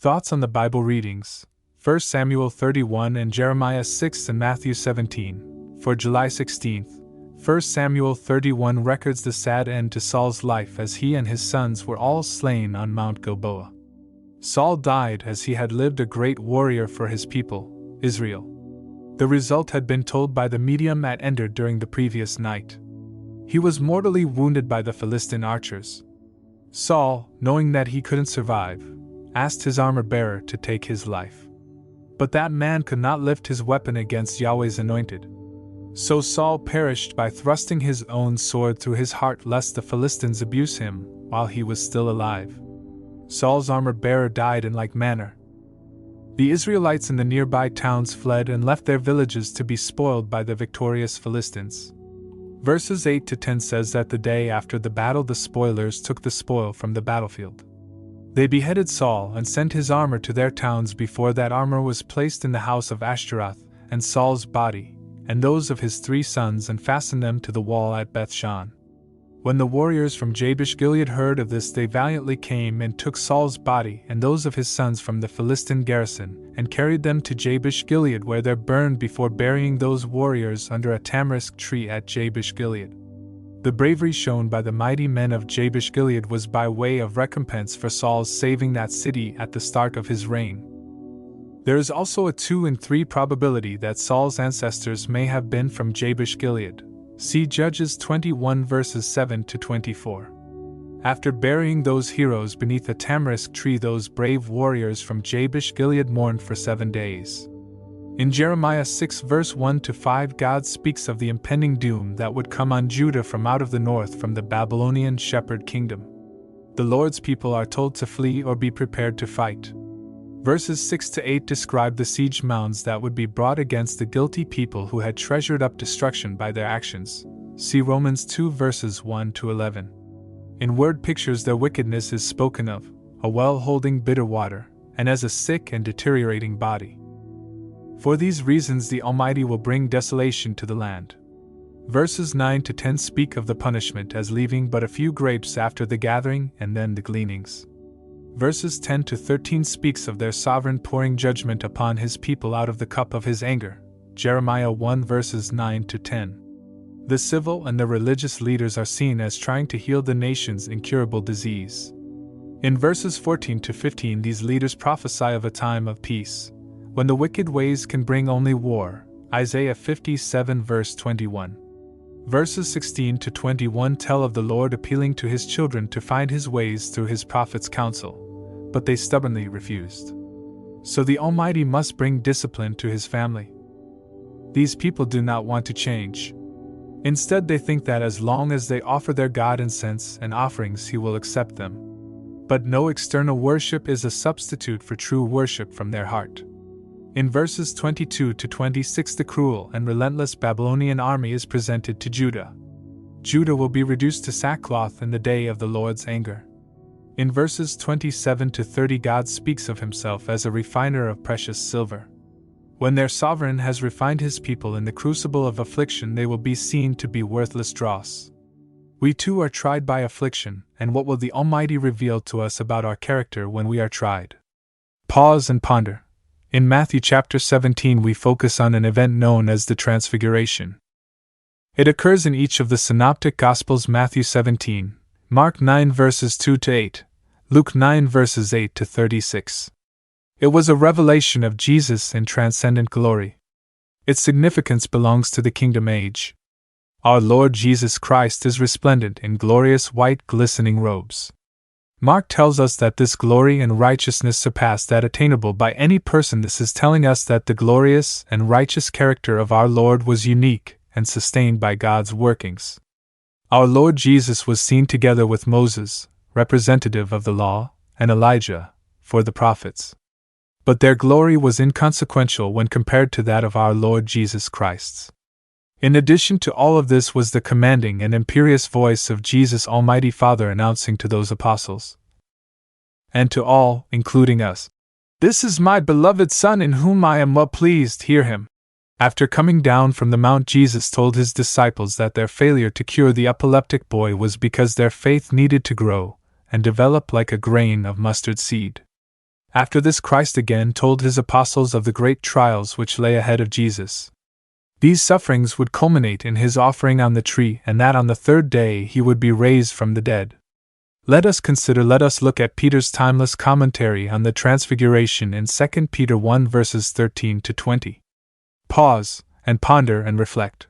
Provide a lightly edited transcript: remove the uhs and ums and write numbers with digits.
Thoughts on the Bible readings: 1 Samuel 31 and Jeremiah 6 and Matthew 17. For July 16th, 1 Samuel 31 records the sad end to Saul's life as he and his sons were all slain on Mount Gilboa. Saul died as he had lived a great warrior for his people, Israel. The result had been told by the medium at Endor during the previous night. He was mortally wounded by the Philistine archers. Saul, knowing that he couldn't survive, asked his armor-bearer to take his life. But that man could not lift his weapon against Yahweh's anointed. So Saul perished by thrusting his own sword through his heart lest the Philistines abuse him while he was still alive. Saul's armor-bearer died in like manner. The Israelites in the nearby towns fled and left their villages to be spoiled by the victorious Philistines. Verses 8 to 10 says that the day after the battle the spoilers took the spoil from the battlefield. They beheaded Saul and sent his armor to their towns before that armor was placed in the house of Ashtaroth, and Saul's body, and those of his 3 sons, and fastened them to the wall at Beth-shan. When the warriors from Jabesh-Gilead heard of this, they valiantly came and took Saul's body and those of his sons from the Philistine garrison, and carried them to Jabesh-Gilead, where they burned before burying those warriors under a tamarisk tree at Jabesh-Gilead. The bravery shown by the mighty men of Jabesh-Gilead was by way of recompense for Saul's saving that city at the start of his reign. There is also a 2 in 3 probability that Saul's ancestors may have been from Jabesh-Gilead. See Judges 21 verses 7 to 24. After burying those heroes beneath a tamarisk tree, those brave warriors from Jabesh-Gilead mourned for 7 days. In Jeremiah 6 verse 1 to 5, God speaks of the impending doom that would come on Judah from out of the north from the Babylonian shepherd kingdom. The Lord's people are told to flee or be prepared to fight. Verses 6 to 8 describe the siege mounds that would be brought against the guilty people who had treasured up destruction by their actions. See Romans 2 verses 1 to 11. In word pictures their wickedness is spoken of, a well holding bitter water, and as a sick and deteriorating body. For these reasons the Almighty will bring desolation to the land. Verses 9 to 10 speak of the punishment as leaving but a few grapes after the gathering and then the gleanings. Verses 10 to 13 speaks of their sovereign pouring judgment upon his people out of the cup of his anger. Jeremiah 1 verses 9 to 10. The civil and the religious leaders are seen as trying to heal the nation's incurable disease. In verses 14 to 15 these leaders prophesy of a time of peace, when the wicked ways can bring only war. Isaiah 57 verse 21. Verses 16 to 21 tell of the Lord appealing to his children to find his ways through his prophets' counsel, but they stubbornly refused. So the Almighty must bring discipline to his family. These people do not want to change. Instead, they think that as long as they offer their God incense and offerings, he will accept them. But no external worship is a substitute for true worship from their heart. In verses 22 to 26 the cruel and relentless Babylonian army is presented to Judah. Judah will be reduced to sackcloth in the day of the Lord's anger. In verses 27 to 30 God speaks of himself as a refiner of precious silver. When their sovereign has refined his people in the crucible of affliction, they will be seen to be worthless dross. We too are tried by affliction, and what will the Almighty reveal to us about our character when we are tried? Pause and ponder. In Matthew chapter 17 we focus on an event known as the Transfiguration. It occurs in each of the synoptic Gospels: Matthew 17, Mark 9 verses 2 to 8, Luke 9 verses 8 to 36. It was a revelation of Jesus in transcendent glory. Its significance belongs to the kingdom age. Our Lord Jesus Christ is resplendent in glorious white glistening robes. Mark tells us that this glory and righteousness surpass that attainable by any person. This is telling us that the glorious and righteous character of our Lord was unique and sustained by God's workings. Our Lord Jesus was seen together with Moses, representative of the law, and Elijah, for the prophets. But their glory was inconsequential when compared to that of our Lord Jesus Christ's. In addition to all of this was the commanding and imperious voice of Jesus' Almighty Father announcing to those apostles, and to all, including us, "This is my beloved Son in whom I am well pleased, hear him." After coming down from the mount, Jesus told his disciples that their failure to cure the epileptic boy was because their faith needed to grow and develop like a grain of mustard seed. After this, Christ again told his apostles of the great trials which lay ahead of Jesus. These sufferings would culminate in his offering on the tree, and that on the third day he would be raised from the dead. Let us look at Peter's timeless commentary on the Transfiguration in 2 Peter 1 verses 13 to 20. Pause, and ponder and reflect.